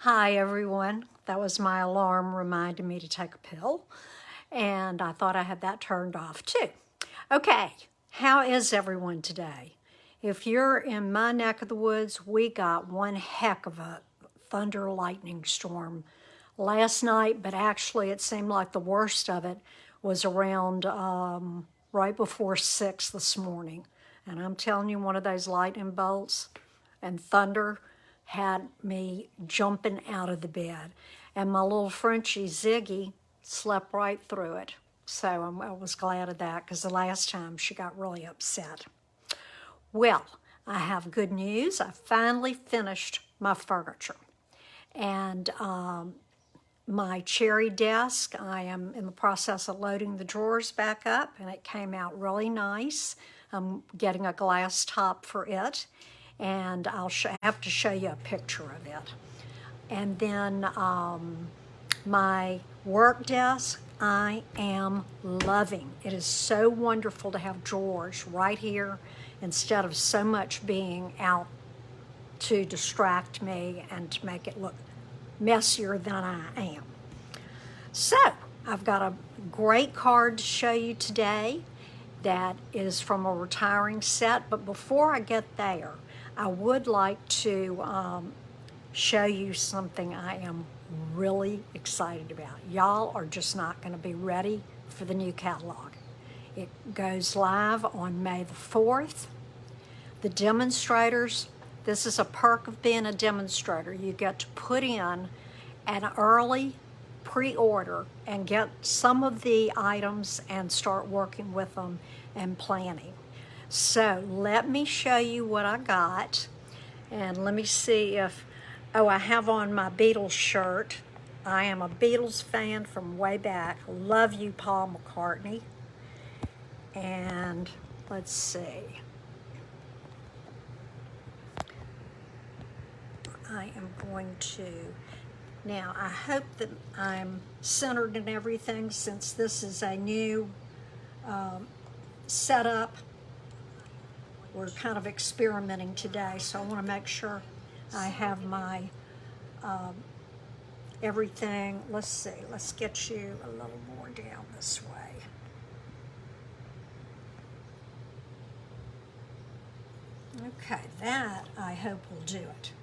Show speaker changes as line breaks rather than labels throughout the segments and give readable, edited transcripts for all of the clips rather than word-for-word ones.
Hi everyone. That was my alarm reminding me to take a pill, and I thought I had that turned off too. Okay, how is everyone today? If you're in my neck of the woods, we got one heck of a thunder lightning storm last night, but actually it seemed like the worst of it was around right before 6 this morning. And I'm telling you, one of those lightning bolts and thunder had me jumping out of the bed. And my little Frenchie Ziggy slept right through it. So I was glad of that because the last time she got really upset. Well, I have good news. I finally finished my furniture. And my cherry desk, I am in the process of loading the drawers back up, and it came out really nice. I'm getting a glass top for it, and I'll have to show you a picture of it. And then my work desk, I am loving. It is so wonderful to have drawers right here instead of so much being out to distract me and to make it look messier than I am. So, I've got a great card to show you today that is from a retiring set, but before I get there, I would like to show you something I am really excited about. Y'all are just not going to be ready for the new catalog. It goes live on May the 4th. The demonstrators, this is a perk of being a demonstrator. You get to put in an early pre-order and get some of the items and start working with them and planning. So let me show you what I got, and let me see if, I have on my Beatles shirt. I am a Beatles fan from way back. Love you, Paul McCartney. And let's see. I am going to, now I hope that I'm centered in everything since this is a new setup. We're kind of experimenting today, so I want to make sure I have my everything. Let's see, let's get you a little more down this way. Okay, that I hope will do it.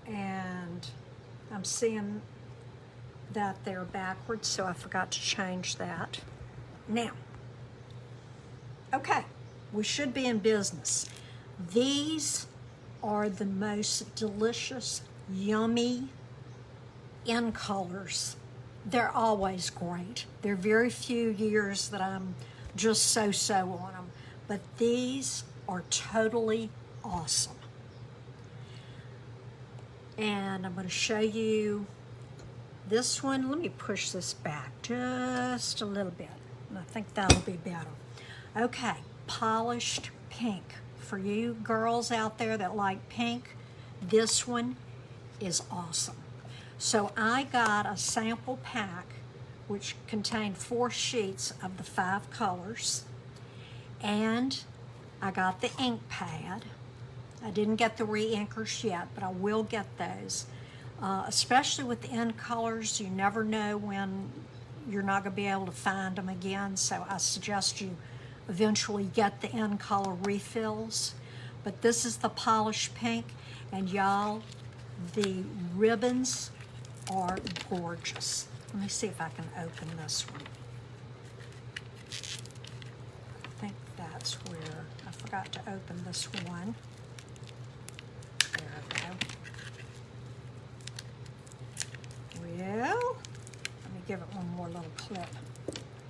And I'm seeing that they're backwards, so I forgot to change that. Now, okay, we should be in business. These are the most delicious, yummy in colors. They're always great. There are very few years that I'm just so-so on them, but these are totally awesome. And I'm going to show you this one. Let me push this back just a little bit, and I think that'll be better. Okay, polished pink. For you girls out there that like pink, this one is awesome. So I got a sample pack which contained 4 sheets of the 5 colors, and I got the ink pad. I didn't get the re-inkers yet, but I will get those. Especially with the end colors, you never know when you're not going to be able to find them again, so I suggest you eventually get the end color refills. But this is the polished pink, and y'all, the ribbons are gorgeous. Let me see if I can open this one. I think that's where I forgot to open this one. There we go. Well, let me give it one more little clip.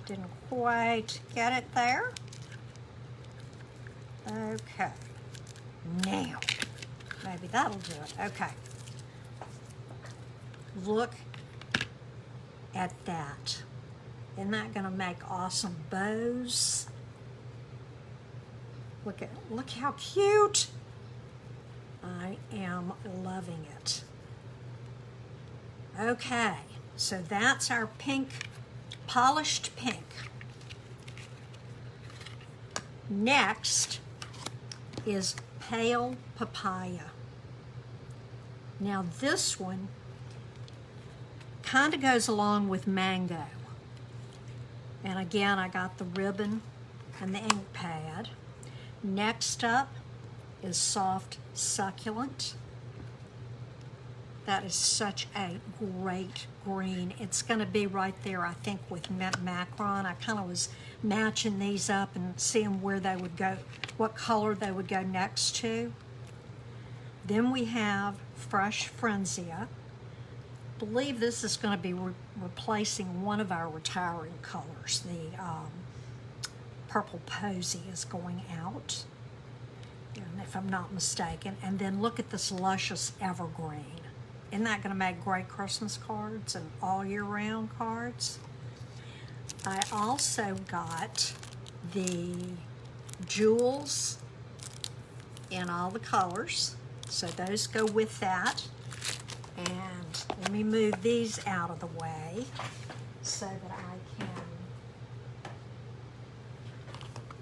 Didn't quite get it there. Okay. Now, maybe that'll do it. Okay. Look at that. Isn't that going to make awesome bows? Look how cute. I am loving it. Okay, so that's our pink, polished pink. Next is pale papaya. Now this one kind of goes along with mango. And again, I got the ribbon and the ink pad. Next up is Soft Succulent. That is such a great green. It's going to be right there, I think, with Macron. I kind of was matching these up and seeing where they would go, what color they would go next to. Then we have Fresh Frenzia. I believe this is going to be replacing one of our retiring colors. The Purple Posy is going out, if I'm not mistaken. And then look at this luscious evergreen. Isn't that going to make great Christmas cards and all year round cards? I also got the jewels in all the colors, so those go with that. And let me move these out of the way so that I can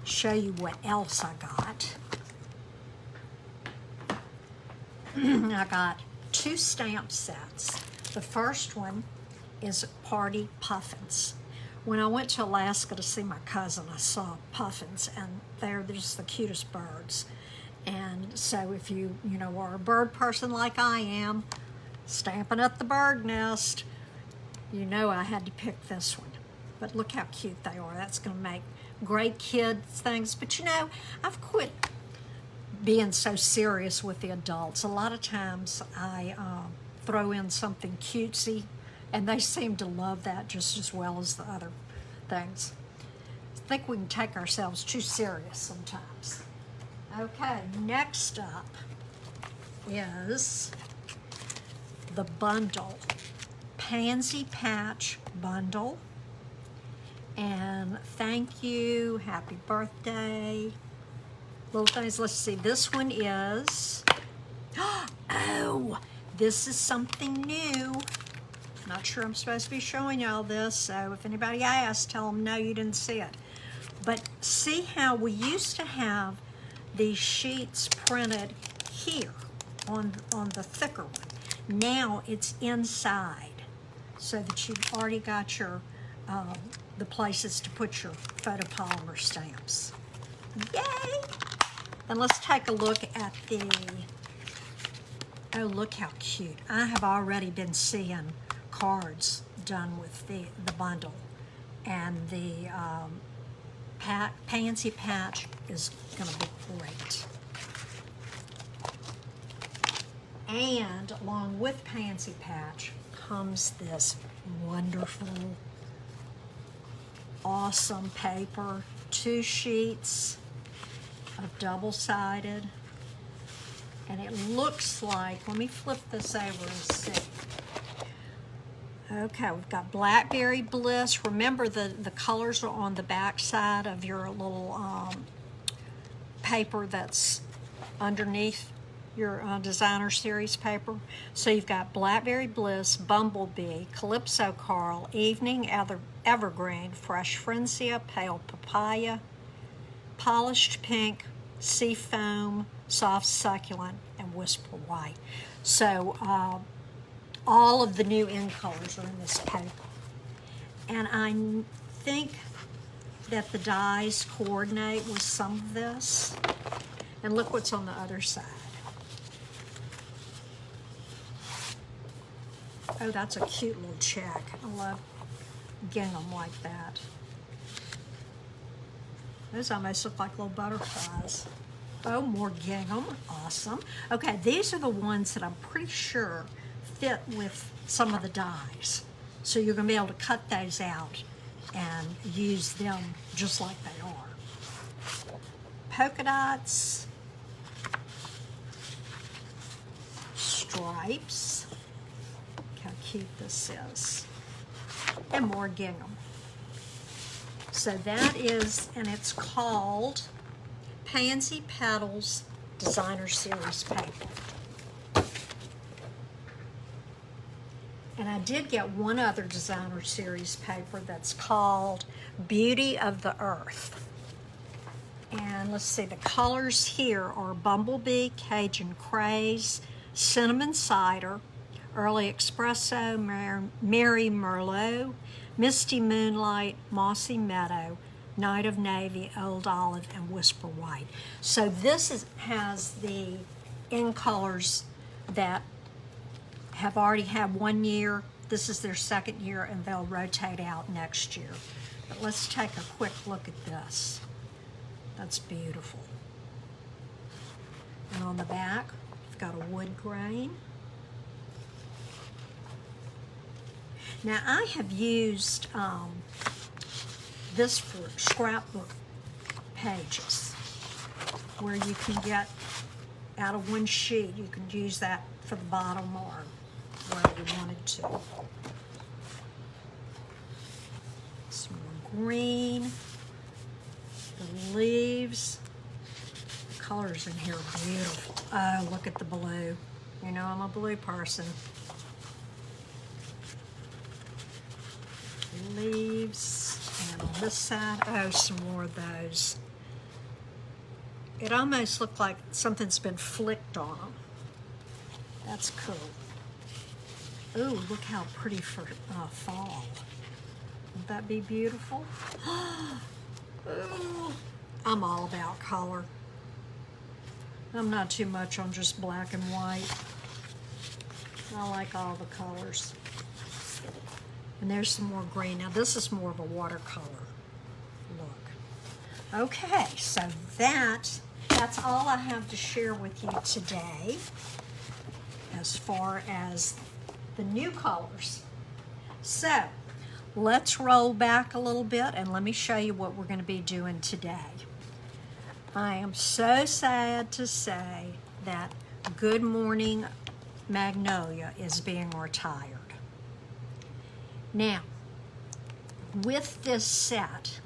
show you what else I got. I got 2 stamp sets. The first one is Party Puffins. When I went to Alaska to see my cousin, I saw puffins, and they're just the cutest birds. And so if you are a bird person like I am, stamping up the bird nest, I had to pick this one. But look how cute they are. That's going to make great kids things. But I've quit being so serious with the adults. A lot of times I throw in something cutesy, and they seem to love that just as well as the other things. I think we can take ourselves too serious sometimes. Okay, next up is the bundle. Pansy Patch bundle. And thank you, happy birthday. Little things, let's see, this one is, oh, this is something new. Not sure I'm supposed to be showing y'all this, so if anybody asks, tell them no, you didn't see it. But see how we used to have these sheets printed here on the thicker one. Now it's inside, so that you've already got your the places to put your photopolymer stamps. Yay! And let's take a look at the, oh, look how cute. I have already been seeing cards done with the bundle. And the Pansy Patch is going to be great. And along with Pansy Patch comes this wonderful, awesome paper, 2 sheets of double-sided, and it looks like, let me flip this over and see. Okay, we've got Blackberry Bliss. Remember the colors are on the back side of your little paper that's underneath your designer series paper. So you've got Blackberry Bliss, Bumblebee, Calypso Coral, Evening Evergreen, Fresh Frenzia, Pale Papaya, Polished Pink, Sea Foam, Soft Succulent, and Whisper White. So all of the new in colors are in this paper. And I think that the dies coordinate with some of this. And look what's on the other side. Oh, that's a cute little check. I love gingham like that. Those almost look like little butterflies. Oh, more gingham. Awesome. Okay, these are the ones that I'm pretty sure fit with some of the dies. So you're going to be able to cut those out and use them just like they are. Polka dots. Stripes. Look how cute this is. And more gingham. So that is, and it's called Pansy Petals Designer Series paper. And I did get one other designer series paper that's called Beauty of the Earth. And let's see, the colors here are Bumblebee, Cajun Craze, Cinnamon Cider, Early Espresso, Mary Merlot, Misty Moonlight, Mossy Meadow, Night of Navy, Old Olive, and Whisper White. So this has the in colors that have already had 1 year. This is their 2nd year, and they'll rotate out next year. But let's take a quick look at this. That's beautiful. And on the back, we've got a wood grain. Now, I have used this for scrapbook pages, where you can get out of one sheet, you can use that for the bottom or wherever you wanted to. Some more green, the leaves, the colors in here are beautiful. Oh, look at the blue. You know, I'm a blue person. Leaves, and on this side, oh, some more of those. It almost looked like something's been flicked on them. That's cool. Ooh, look how pretty for fall. Wouldn't that be beautiful? Ooh, I'm all about color. I'm not too much on just black and white. I like all the colors. And there's some more green. Now this is more of a watercolor look. Okay, so that's all I have to share with you today as far as the new colors. So let's roll back a little bit and let me show you what we're going to be doing today. I am so sad to say that Good Morning Magnolia is being retired. Now, with this set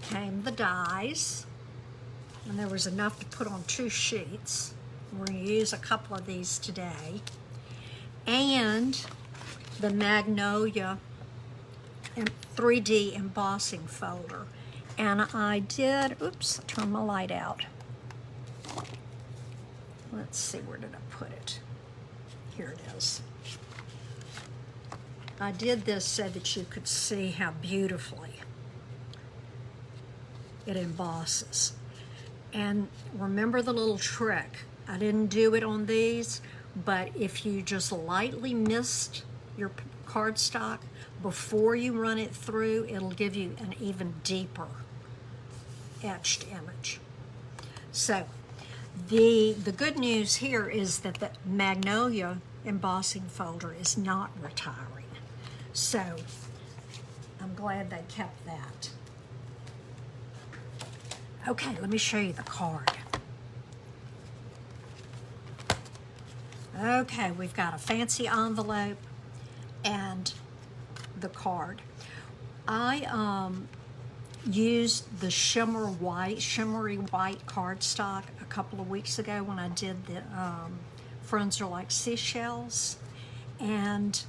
came the dies, and there was enough to put on 2 sheets. We're going to use a couple of these today, and the Magnolia 3D embossing folder. And I did, oops, turn my light out. Let's see, where did I put it? Here it is. I did this so that you could see how beautifully it embosses. And remember the little trick. I didn't do it on these, but if you just lightly mist your cardstock before you run it through, it'll give you an even deeper etched image. So the good news here is that the Magnolia embossing folder is not retiring. So I'm glad they kept that. Okay, let me show you the card. Okay, we've got a fancy envelope and the card. I used the shimmery white cardstock a couple of weeks ago when I did the Friends Are Like Seashells, and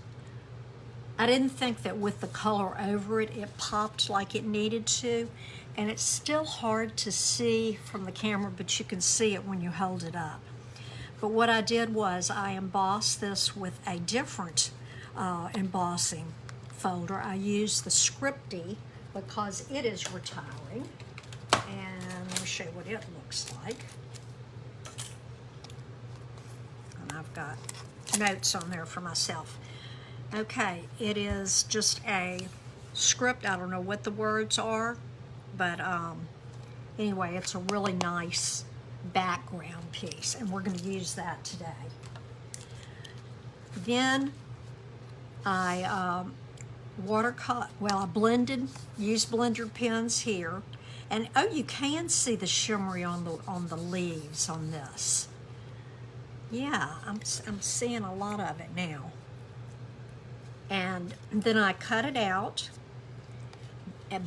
I didn't think that with the color over it, it popped like it needed to, and it's still hard to see from the camera, but you can see it when you hold it up. But what I did was I embossed this with a different embossing folder. I used the Scripty because it is retiring, and let me show you what it looks like. And I've got notes on there for myself. Okay, it is just a script. I don't know what the words are, but anyway, it's a really nice background piece, and we're going to use that today. Then I used blender pens here, and oh, you can see the shimmery on the leaves on this. Yeah, I'm seeing a lot of it now. And then I cut it out,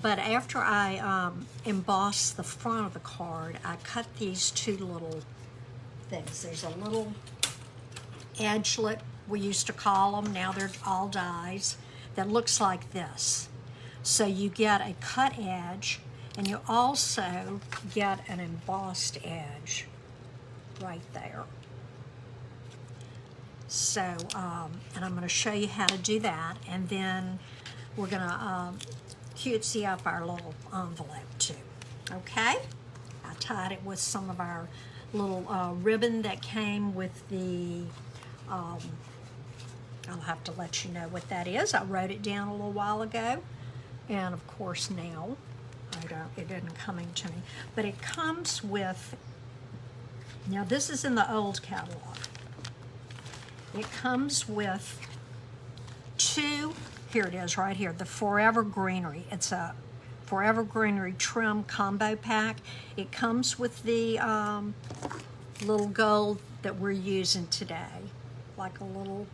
but after I embossed the front of the card, I cut these 2 little things. There's a little edgelet, we used to call them, now they're all dies, that looks like this. So you get a cut edge, and you also get an embossed edge right there. So, and I'm going to show you how to do that, and then we're going to cutesy up our little envelope too. Okay? I tied it with some of our little ribbon that came with the, I'll have to let you know what that is. I wrote it down a little while ago, and of course now, it isn't coming to me. But it comes with, now this is in the old catalog. It comes with two, here it is right here, the Forever Greenery. It's a Forever Greenery trim combo pack. It comes with the little gold that we're using today, like a little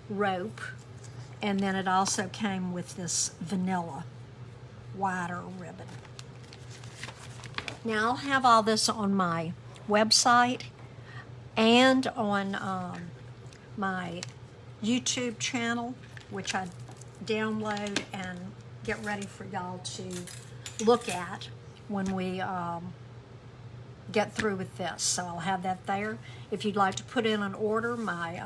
rope. And then it also came with this vanilla wider ribbon. Now I'll have all this on my website and on my YouTube channel, which I download and get ready for y'all to look at when we get through with this. So I'll have that there. If you'd like to put in an order, my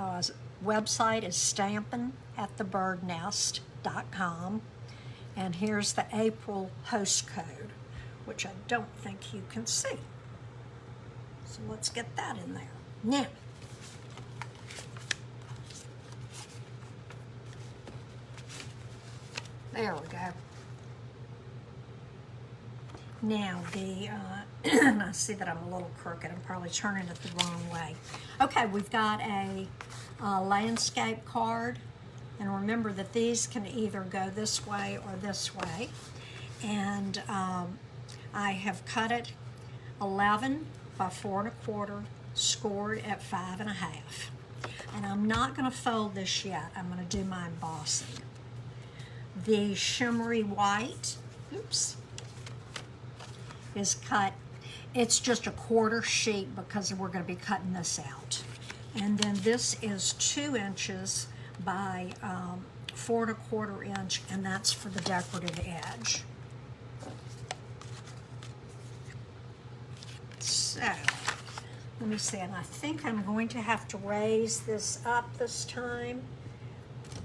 website is stampin'atthebirdnest.com. And here's the April host code, which I don't think you can see. So let's get that in there. Now, there we go. Now I see that I'm a little crooked. I'm probably turning it the wrong way. Okay, we've got a landscape card. And remember that these can either go this way or this way. And I have cut it 11 by 4 1/4, scored at 5 1/2. And I'm not going to fold this yet. I'm going to do my embossing. The shimmery white, oops, is cut. It's just a 1/4 sheet because we're going to be cutting this out. And then this is 2 inches by 4 1/4 inch, and that's for the decorative edge. So, let me see, and I think I'm going to have to raise this up this time.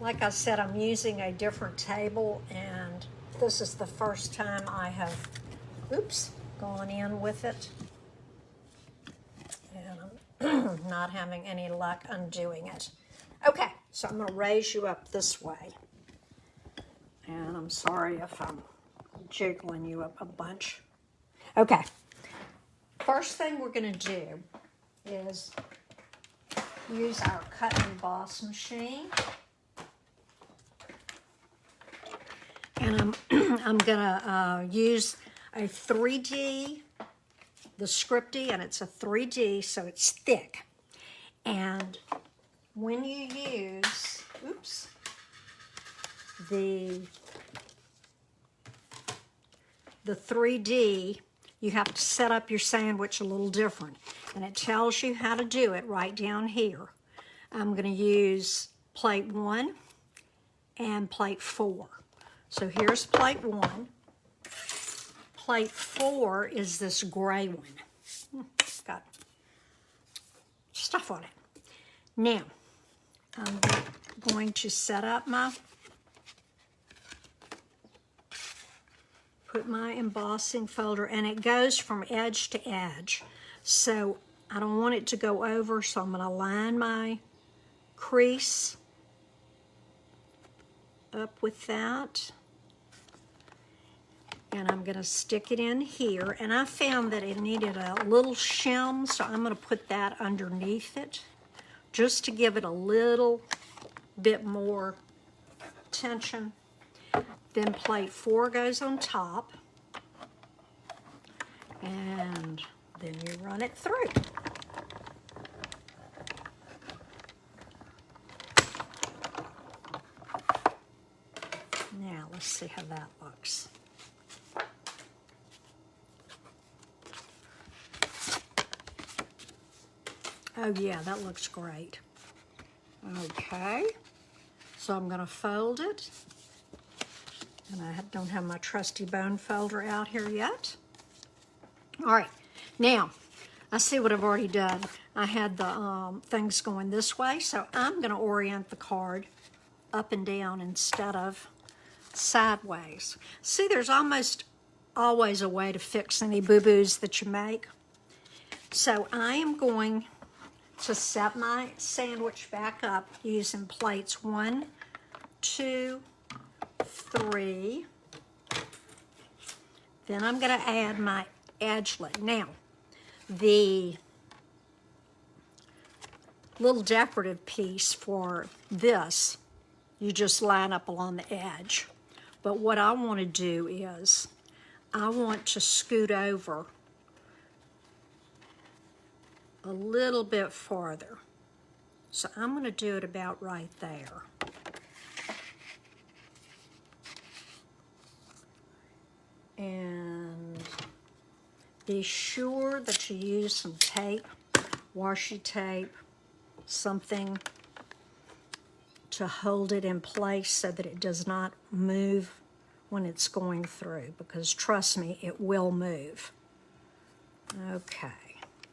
Like I said, I'm using a different table, and this is the first time I have, oops, gone in with it. And I'm not having any luck undoing it. Okay, so I'm going to raise you up this way. And I'm sorry if I'm jiggling you up a bunch. Okay, first thing we're going to do is use our cut and emboss machine. And I'm going to use a 3D, the Scripty, and it's a 3D, so it's thick. And when you use, oops, the 3D, you have to set up your sandwich a little different. And it tells you how to do it right down here. I'm going to use plate 1 and plate 4. So here's plate 1. Plate 4 is this gray one. It's got stuff on it. Now, I'm going to set up put my embossing folder, and it goes from edge to edge. So I don't want it to go over, so I'm going to line my crease up with that. And I'm going to stick it in here. And I found that it needed a little shim, so I'm going to put that underneath it, just to give it a little bit more tension. Then plate 4 goes on top, and then you run it through. Now let's see how that looks. Oh yeah, that looks great. Okay, so I'm going to fold it. And I don't have my trusty bone folder out here yet. All right, now, I see what I've already done. I had the things going this way, so I'm going to orient the card up and down instead of sideways. See, there's almost always a way to fix any boo-boos that you make. So I am going to set my sandwich back up using plates 1, 2, 3. Then I'm going to add my edgelet. Now, the little decorative piece for this, you just line up along the edge. But what I want to do is, I want to scoot over a little bit farther. So I'm going to do it about right there. And be sure that you use some tape, washi tape, something to hold it in place so that it does not move when it's going through, because trust me, it will move. Okay,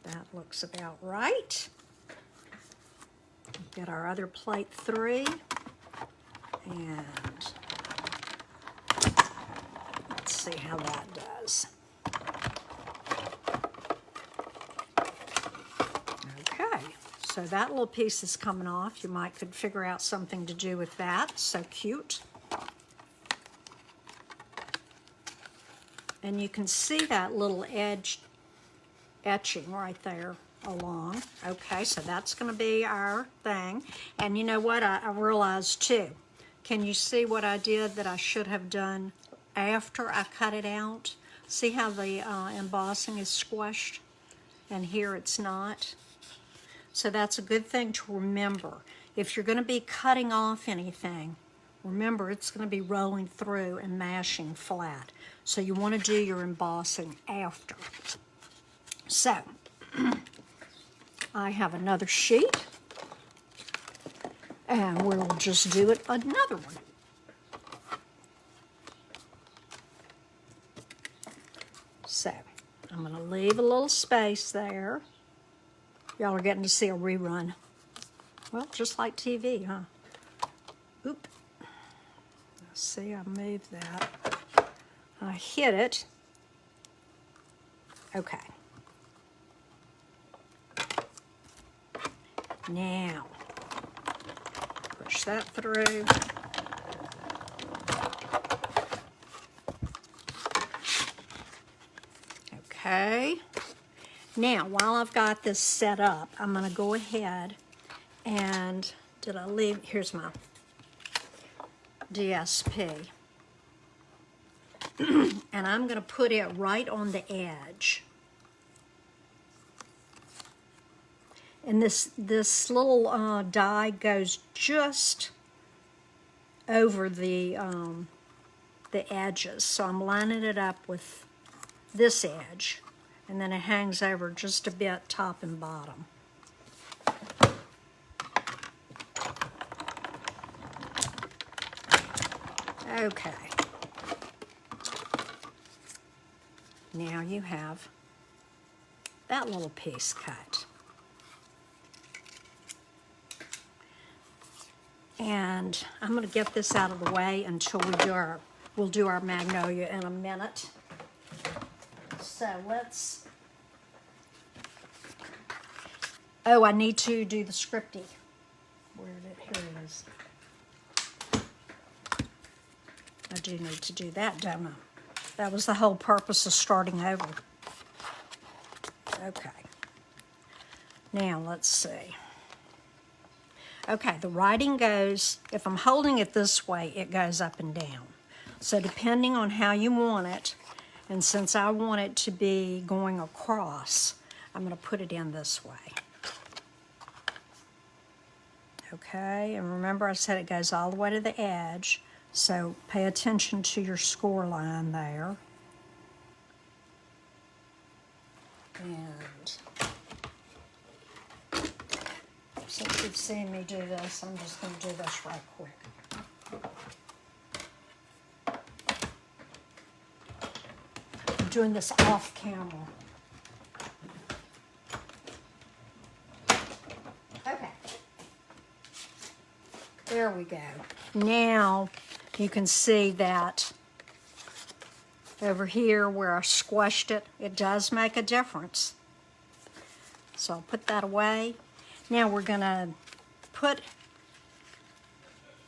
that looks about right. Get our other plate 3, and let's see how that does. Okay, so that little piece is coming off. You might could figure out something to do with that. So cute. And you can see that little edge etching right there along. Okay, so that's going to be our thing. And you know what I realized too? Can you see what I did that I should have done after I cut it out? See how the embossing is squished? And here it's not. So that's a good thing to remember. If you're going to be cutting off anything, remember it's going to be rolling through and mashing flat. So you want to do your embossing after. So, I have another sheet, and we'll just do it another one. So, I'm going to leave a little space there. Y'all are getting to see a rerun. Well, just like TV, huh? Oop. See, I moved that. I hit it. Okay. Now, push that through. Okay. Now, while I've got this set up, I'm going to go ahead and, did I leave, here's my DSP. And I'm going to put it right on the edge. And this little die goes just over the edges. So I'm lining it up with this edge. And then it hangs over just a bit, top and bottom. Okay. Now you have that little piece cut. And I'm going to get this out of the way until we'll do our magnolia in a minute. So let's, oh, I need to do the scripty. Where did it, here it is. I do need to do that, don't I? That was the whole purpose of starting over. Okay. Now, let's see. Okay, the writing goes, if I'm holding it this way, it goes up and down. So depending on how you want it, and since I want it to be going across, I'm going to put it in this way. Okay, and remember I said it goes all the way to the edge, so pay attention to your score line there. And since you've seen me do this, I'm just going to do this right quick. I'm doing this off camera. There we go. Now you can see that over here where I squished it, it does make a difference. So I'll put that away. Now we're gonna put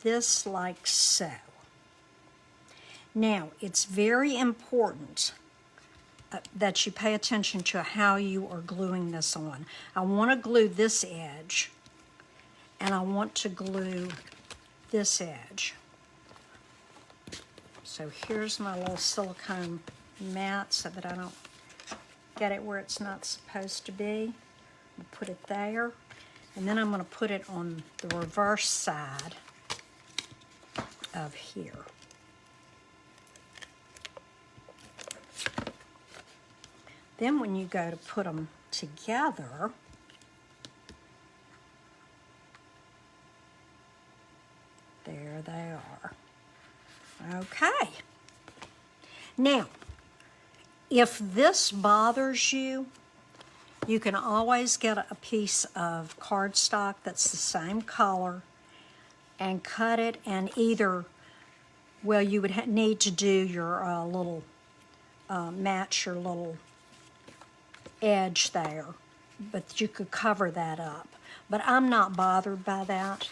this like so. Now it's very important that you pay attention to how you are gluing this on. I want to glue this edge, and I want to glue this edge. So here's my little silicone mat so that I don't get it where it's not supposed to be. I'll put it there, and then I'm going to put it on the reverse side of here. Then when you go to put them together, there they are. Okay. Now, if this bothers you, you can always get a piece of cardstock that's the same color and cut it, and either, well, you would need to do your little, match your little edge there, but you could cover that up. But I'm not bothered by that.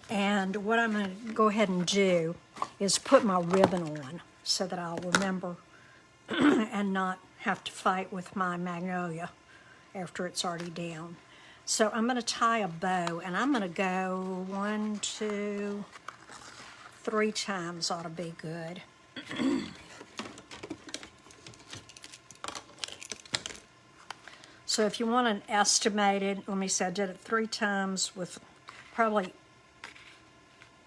And what I'm going to go ahead and do is put my ribbon on so that I'll remember and not have to fight with my Magnolia after it's already down. So I'm going to tie a bow, and I'm going to go 1, 2, 3 times ought to be good. So if you want an estimated, let me say I did it 3 times with probably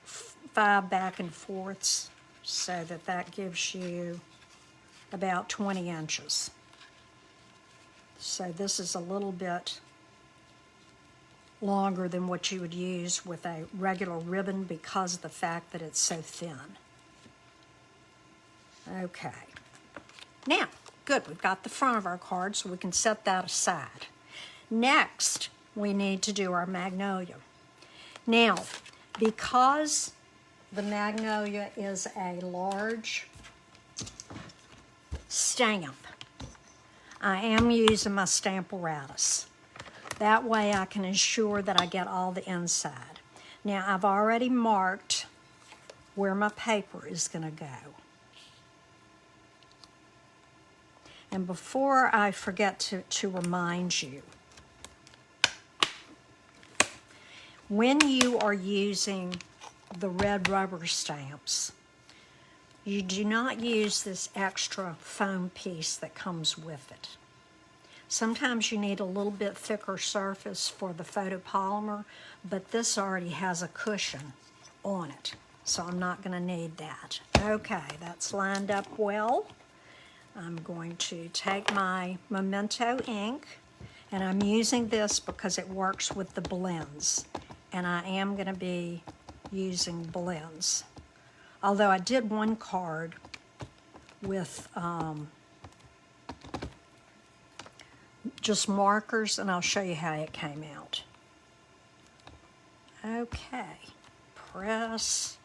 5 back and forths, so that gives you about 20 inches. So this is a little bit longer than what you would use with a regular ribbon because of the fact that it's so thin. Okay. Now, good, we've got the front of our card, so we can set that aside. Next, we need to do our Magnolia. Now, because the Magnolia is a large stamp, I am using my Stamparatus. That way I can ensure that I get all the inside. Now, I've already marked where my paper is going to go. And before I forget to remind you, when you are using the red rubber stamps, you do not use this extra foam piece that comes with it. Sometimes you need a little bit thicker surface for the photopolymer, but this already has a cushion on it, so I'm not going to need that. Okay, that's lined up well. I'm going to take my Memento ink, and I'm using this because it works with the blends, and I am going to be using blends. Although I did one card with just markers, and I'll show you how it came out. Okay, press.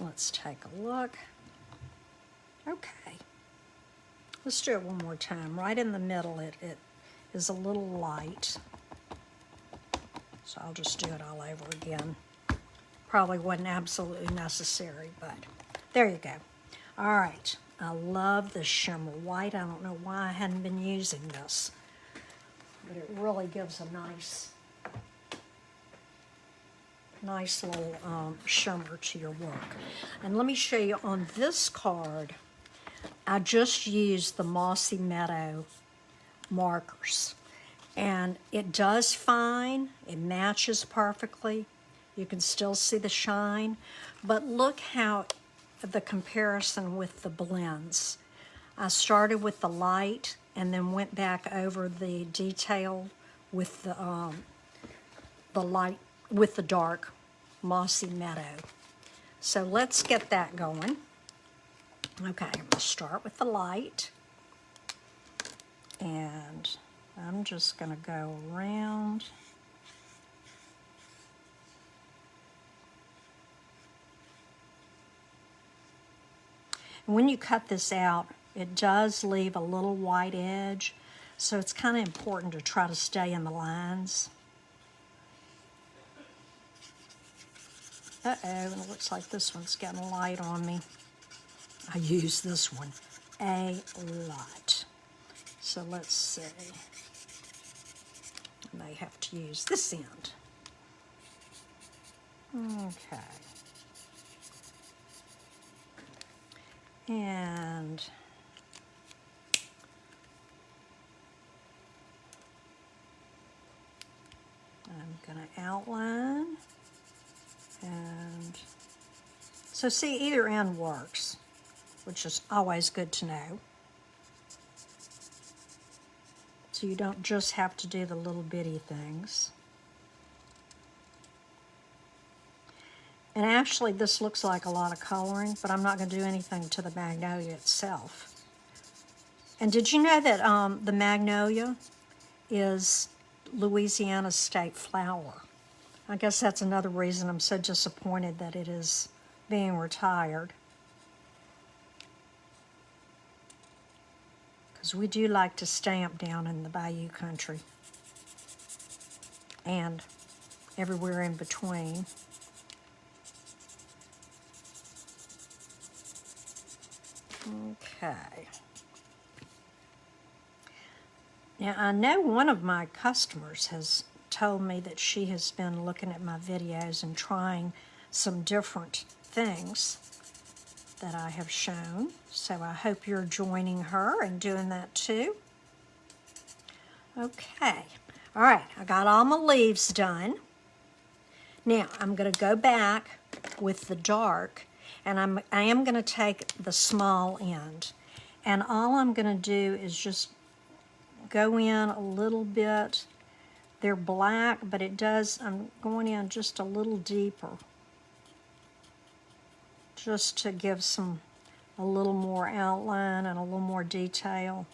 Let's take a look. Okay, let's do it one more time. Right in the middle, it is a little light. So I'll just do it all over again. Probably wasn't absolutely necessary, but there you go. All right, I love the shimmer white. I don't know why I hadn't been using this, but it really gives a nice little shimmer to your work. And let me show you on this card, I just used the Mossy Meadow markers. And it does fine, it matches perfectly. You can still see the shine, but look how the comparison with the blends. I started with the light and then went back over the detail with the light, with the dark Mossy Meadow. So let's get that going. Okay, I'm going to start with the light, and I'm just going to go around And when you cut this out, it does leave a little white edge, so it's kind of important to try to stay in the lines. Uh-oh, and it looks like this one's getting light on me. I use this one a lot. So let's see. I may have to use this end. Okay. And I'm going to outline. And so see, either end works, which is always good to know. So you don't just have to do the little bitty things. And actually this looks like a lot of coloring, but I'm not going to do anything to the magnolia itself. And did you know that the magnolia is Louisiana's state flower? I guess that's another reason I'm so disappointed that it is being retired. Because we do like to stamp down in the Bayou country and everywhere in between. Okay. Now, I know one of my customers has told me that she has been looking at my videos and trying some different things that I have shown. So I hope you're joining her and doing that too. Okay. All right, I got all my leaves done. Now, I'm going to go back with the dark, and I am going to take the small end. And all I'm going to do is just go in a little bit. They're black, but I'm going in just a little deeper, just to give a little more outline and a little more detail.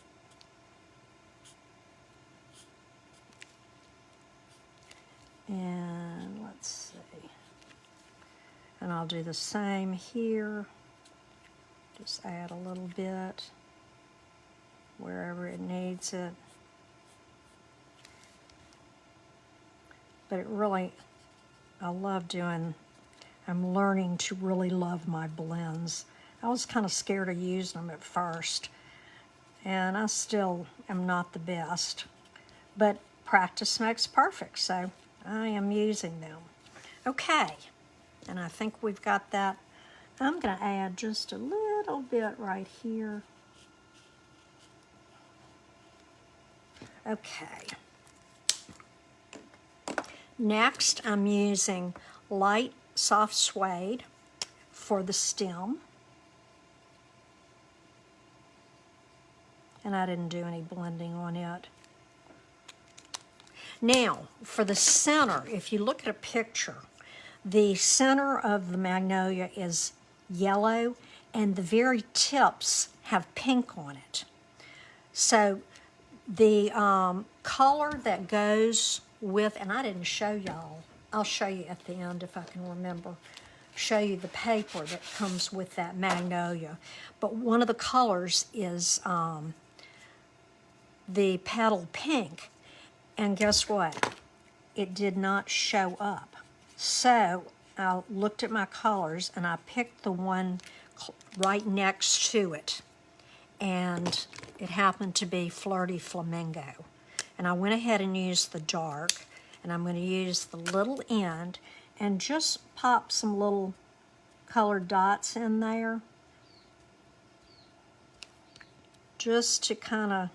And let's see. And I'll do the same here. Just add a little bit wherever it needs it. But it really, I'm learning to really love my blends. I was kind of scared of using them at first, and I still am not the best, but practice makes perfect, so I am using them. Okay, and I think we've got that. I'm going to add just a little bit right here. Okay. Next, I'm using light soft suede for the stem. And I didn't do any blending on it. Now, for the center, if you look at a picture, the center of the magnolia is yellow and the very tips have pink on it. So the color that goes with, and I didn't show y'all, I'll show you at the end if I can remember, show you the paper that comes with that magnolia. But one of the colors is the petal pink, and guess what? It did not show up. So I looked at my colors and I picked the one right next to it, and it happened to be Flirty Flamingo. And I went ahead and used the dark, and I'm going to use the little end and just pop some little colored dots in there just to kind of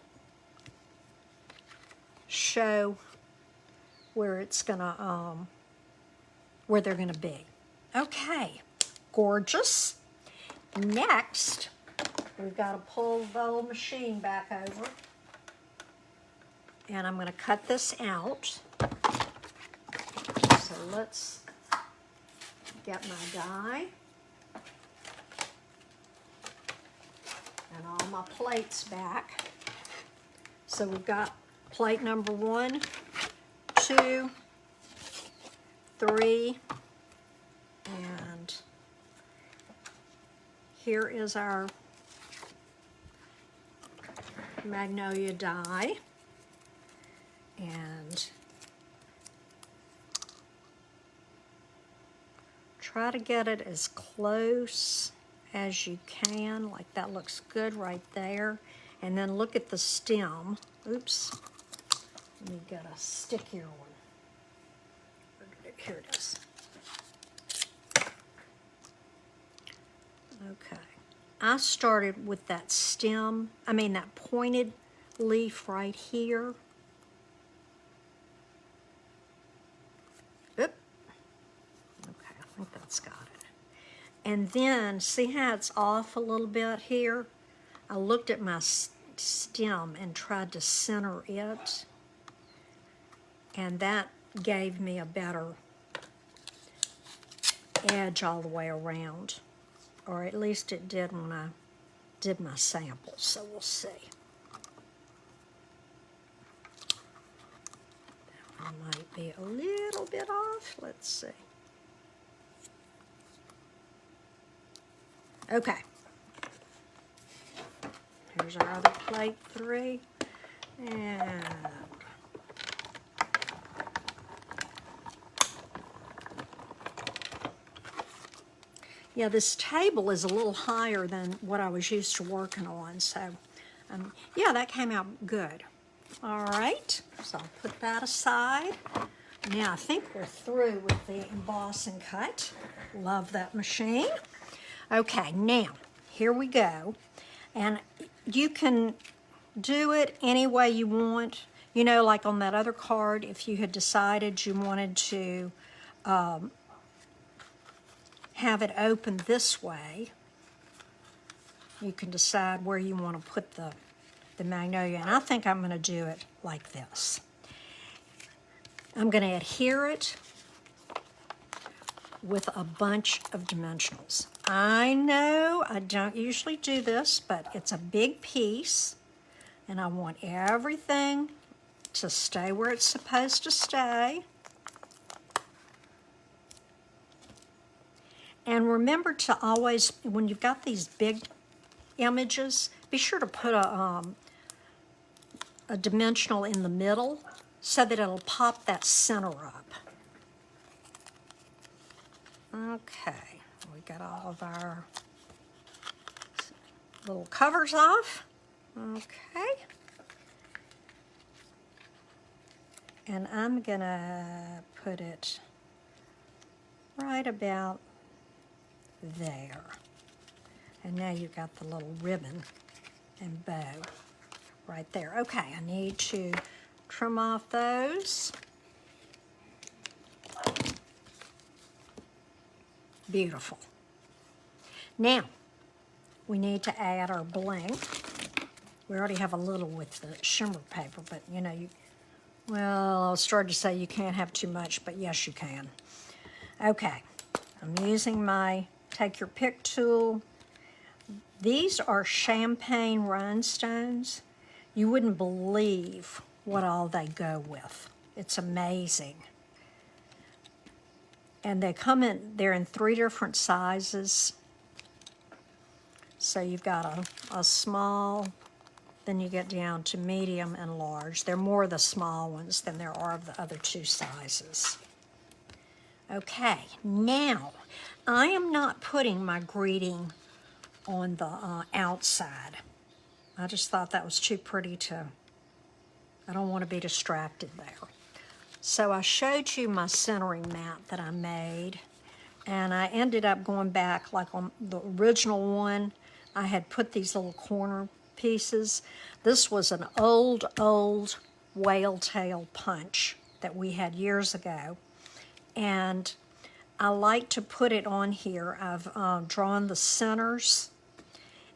show where it's gonna where they're gonna be. Okay, gorgeous. Next, we've got to pull the old machine back over, and I'm going to cut this out. So let's get my die and all my plates back. So we've got plate number 1, 2, 3, and here is our Magnolia die. And try to get it as close as you can, like that looks good right there. And then look at the stem. Oops, let me get a stickier one. Here it is. Okay, I started with that stem, that pointed leaf right here. Oop. Okay, I think that's got it. And then, see how it's off a little bit here? I looked at my stem and tried to center it, and that gave me a better edge all the way around, or at least it did when I did my sample, so we'll see. That one might be a little bit off. Let's see. Okay. Here's our other plate 3. And yeah, this table is a little higher than what I was used to working on, so yeah, that came out good. All right, so I'll put that aside. Now I think we're through with the emboss and cut. Love that machine. Okay, now here we go, and you can do it any way you want. You know, like on that other card, if you had decided you wanted to have it open this way, you can decide where you want to put the magnolia, and I think I'm going to do it like this. I'm going to adhere it with a bunch of dimensionals. I know I don't usually do this, but it's a big piece, and I want everything to stay where it's supposed to stay. And remember to always, when you've got these big images, be sure to put a dimensional in the middle so that it'll pop that center up. Okay, we got all of our little covers off. Okay. And I'm gonna put it right about there. And now you've got the little ribbon and bow right there. Okay, I need to trim off those. Beautiful. Now, we need to add our bling. We already have a little with the shimmer paper, but you know, well, I started to say you can't have too much, but yes, you can. Okay, I'm using my take your pick tool. These are champagne rhinestones. You wouldn't believe what all they go with. It's amazing. And they're in 3 different sizes. So you've got a small, then you get down to medium and large. They're more the small ones than there are of the other 2 sizes. Okay, now I am not putting my greeting on the outside. I just thought that was too pretty I don't want to be distracted there. So I showed you my centering mat that I made, and I ended up going back, like on the original one, I had put these little corner pieces. This was an old whale tail punch that we had years ago, and I like to put it on here. I've drawn the centers,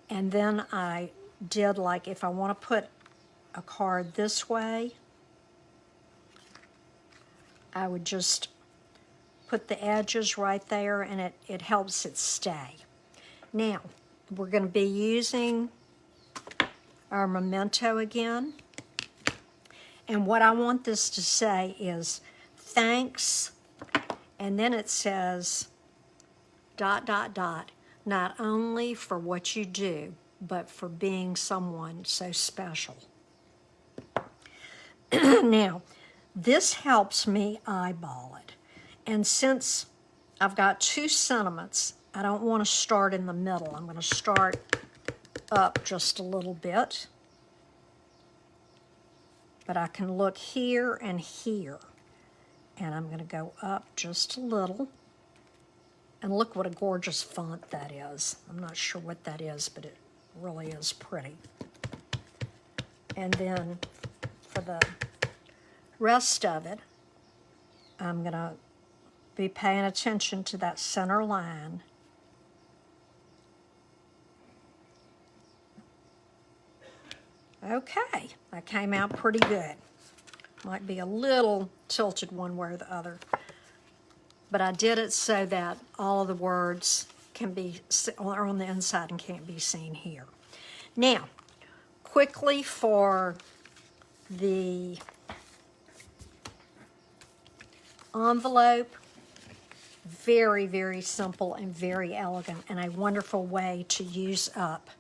and then I did, like, if I want to put a card this way, I would just put the edges right there, and it helps it stay. Now, we're going to be using our memento again. And what I want this to say is, thanks, and then it says, ... not only for what you do, but for being someone so special. Now, this helps me eyeball it. And since I've got two sentiments, I don't want to start in the middle. I'm going to start up just a little bit. But I can look here and here. And I'm going to go up just a little. And look what a gorgeous font that is. I'm not sure what that is, but it really is pretty. And then for the rest of it, I'm going to be paying attention to that center line. Okay, that came out pretty good. Might be a little tilted one way or the other. But I did it so that all of the words are on the inside and can't be seen here. Now, quickly for the envelope, very, very simple and very elegant, and a wonderful way to use up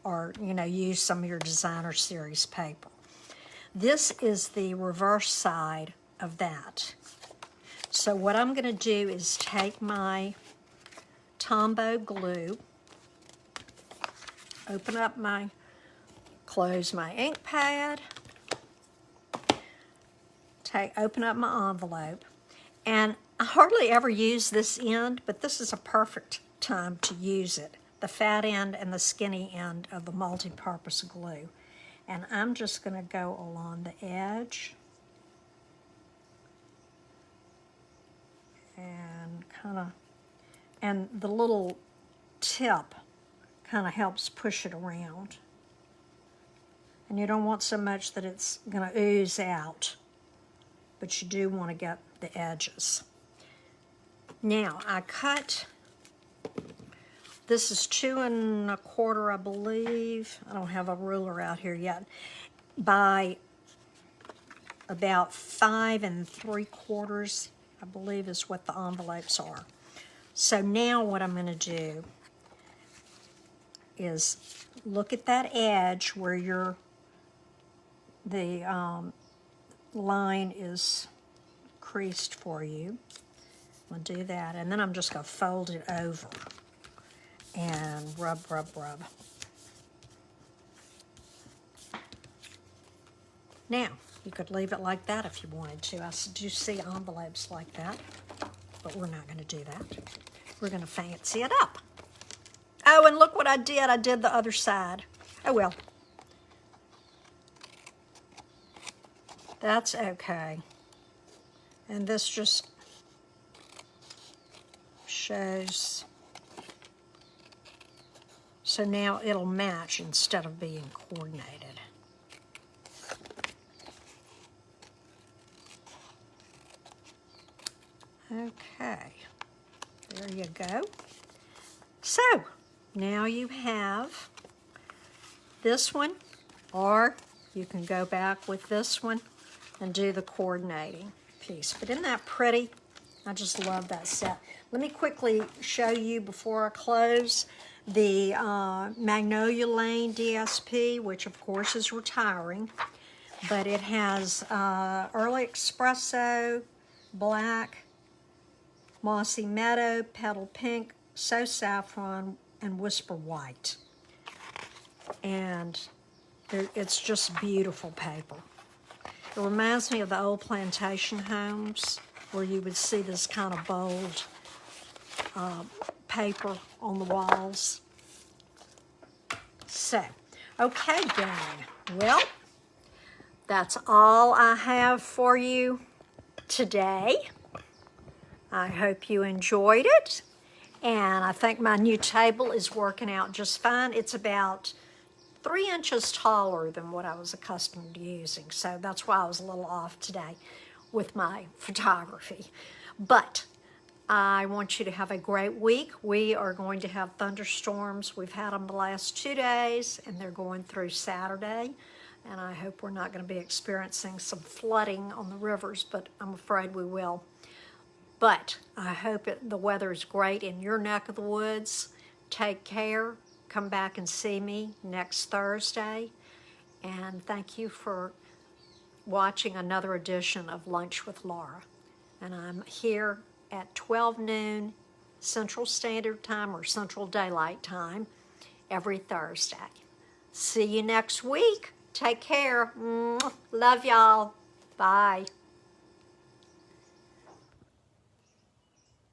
or, use some of your designer series paper. This is the reverse side of that. So what I'm going to do is take my Tombow glue, close my ink pad, open up my envelope, and I hardly ever use this end, but this is a perfect time to use it, the fat end and the skinny end of the multi-purpose glue. And I'm just going to go along the edge and the little tip kind of helps push it around. And you don't want so much that it's going to ooze out, but you do want to get the edges. Now, I cut, this is 2 1/4, I believe. I don't have a ruler out here yet. By about 5 3/4, I believe is what the envelopes are. So now what I'm going to do is look at that edge where the line is creased for you. I'm going to do that, and then I'm just going to fold it over and rub, rub, rub. Now, you could leave it like that if you wanted to. I do see envelopes like that, but we're not going to do that. We're going to fancy it up. Oh, and look what I did. I did the other side. Oh, well. That's okay. And this just shows. So now it'll match instead of being coordinated. Okay, there you go. So, now you have this one, or you can go back with this one and do the coordinating piece. But isn't that pretty? I just love that set. Let me quickly show you before I close the Magnolia Lane DSP, which of course is retiring, but it has Early Espresso, Black, Mossy Meadow, Petal Pink, So Saffron, and Whisper White. And it's just beautiful paper. It reminds me of the old plantation homes where you would see this kind of bold paper on the walls. So, okay, gang. Well, that's all I have for you today. I hope you enjoyed it, and I think my new table is working out just fine. It's about 3 inches taller than what I was accustomed to using, so that's why I was a little off today with my photography. But I want you to have a great week. We are going to have thunderstorms. We've had them the last 2 days, and they're going through Saturday, and I hope we're not going to be experiencing some flooding on the rivers, but I'm afraid we will. But I hope the weather is great in your neck of the woods. Take care, come back and see me next Thursday. And thank you for watching another edition of Lunch with Laura. And I'm here at 12 noon Central Standard Time or Central Daylight Time every Thursday. See you next week. Take care. Love y'all. Bye.